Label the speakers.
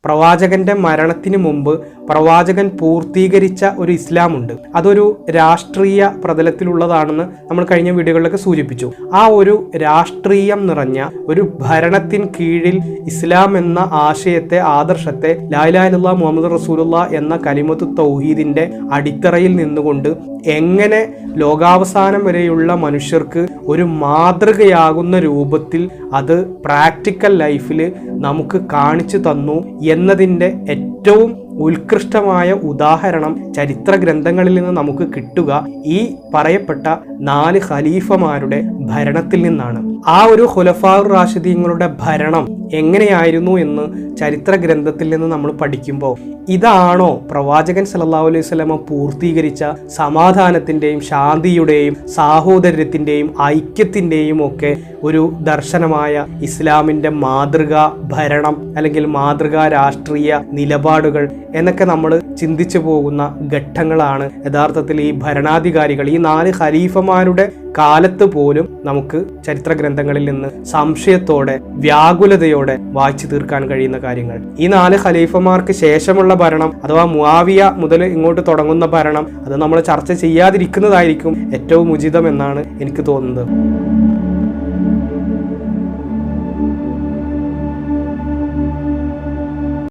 Speaker 1: പ്രവാചകന്റെ മരണത്തിന് മുമ്പ് പ്രവാചകൻ പൂർത്തീകരിച്ച ഒരു ഇസ്ലാമുണ്ട്. അതൊരു രാഷ്ട്രീയ പ്രതലത്തിലുള്ളതാണെന്ന് നമ്മൾ കഴിഞ്ഞ വീഡിയോകളിലൊക്കെ സൂചിപ്പിച്ചു. ആ ഒരു രാഷ്ട്രീയം നിറഞ്ഞ ഒരു ഭരണത്തിന് കീഴിൽ ഇസ്ലാം എന്ന ആശയത്തെ, ആദർശത്തെ, ലാ ഇലാഹ ഇല്ലല്ലാഹ് മുഹമ്മദ് റസൂലുള്ളാഹ് എന്ന കലിമത്തു തൗഹീദിന്റെ അടിത്തറയിൽ നിന്നുകൊണ്ട് എങ്ങനെ ലോകാവസാനം വരെയുള്ള മനുഷ്യർക്ക് ഒരു മാതൃകയാകുന്ന രൂപത്തിൽ അത് പ്രാക്ടിക്കൽ ലൈഫിൽ നമുക്ക് കാണിച്ചു തന്നു എന്നതിൻ്റെ ഏറ്റവും ഉത്കൃഷ്ടമായ ഉദാഹരണം ചരിത്ര ഗ്രന്ഥങ്ങളിൽ നിന്ന് നമുക്ക് കിട്ടുക ഈ പറയപ്പെട്ട 4 ഖലീഫമാരുടെ ഭരണത്തിൽ നിന്നാണ്. ആ ഒരു ഖുലഫാഉർ റാഷിദീങ്ങളുടെ ഭരണം എങ്ങനെയായിരുന്നു എന്ന് ചരിത്ര ഗ്രന്ഥത്തിൽ നിന്ന് നമ്മൾ പഠിക്കുമ്പോൾ ഇതാണോ പ്രവാചകൻ സല്ലല്ലാഹു അലൈഹി വസല്ലമ പൂർത്തീകരിച്ച സമാധാനത്തിൻ്റെയും ശാന്തിയുടെയും സാഹോദര്യത്തിൻ്റെയും ഐക്യത്തിൻ്റെയും ഒക്കെ ഒരു ദർശനമായ ഇസ്ലാമിൻ്റെ മാതൃകാ ഭരണം അല്ലെങ്കിൽ മാതൃകാ രാഷ്ട്രീയ നിലപാടുകൾ എന്നൊക്കെ നമ്മൾ ചിന്തിച്ചു പോകുന്ന ഘട്ടങ്ങളാണ് യഥാർത്ഥത്തിൽ ഈ ഭരണാധികാരികൾ, ഈ 4 ഖലീഫമാരുടെ കാലത്ത് പോലും നമുക്ക് ചരിത്ര ഗ്രന്ഥങ്ങളിൽ നിന്ന് സംശയത്തോടെ, വ്യാകുലതയോടെ വായിച്ചു തീർക്കാൻ കഴിയുന്ന കാര്യങ്ങൾ. ഈ 4 ഖലീഫമാർക്ക് ശേഷമുള്ള ഭരണം അഥവാ മുആവിയ മുതൽ ഇങ്ങോട്ട് തുടങ്ങുന്ന ഭരണം അത് നമ്മൾ ചർച്ച ചെയ്യാതിരിക്കുന്നതായിരിക്കും ഏറ്റവും ഉചിതം എന്നാണ് എനിക്ക് തോന്നുന്നത്.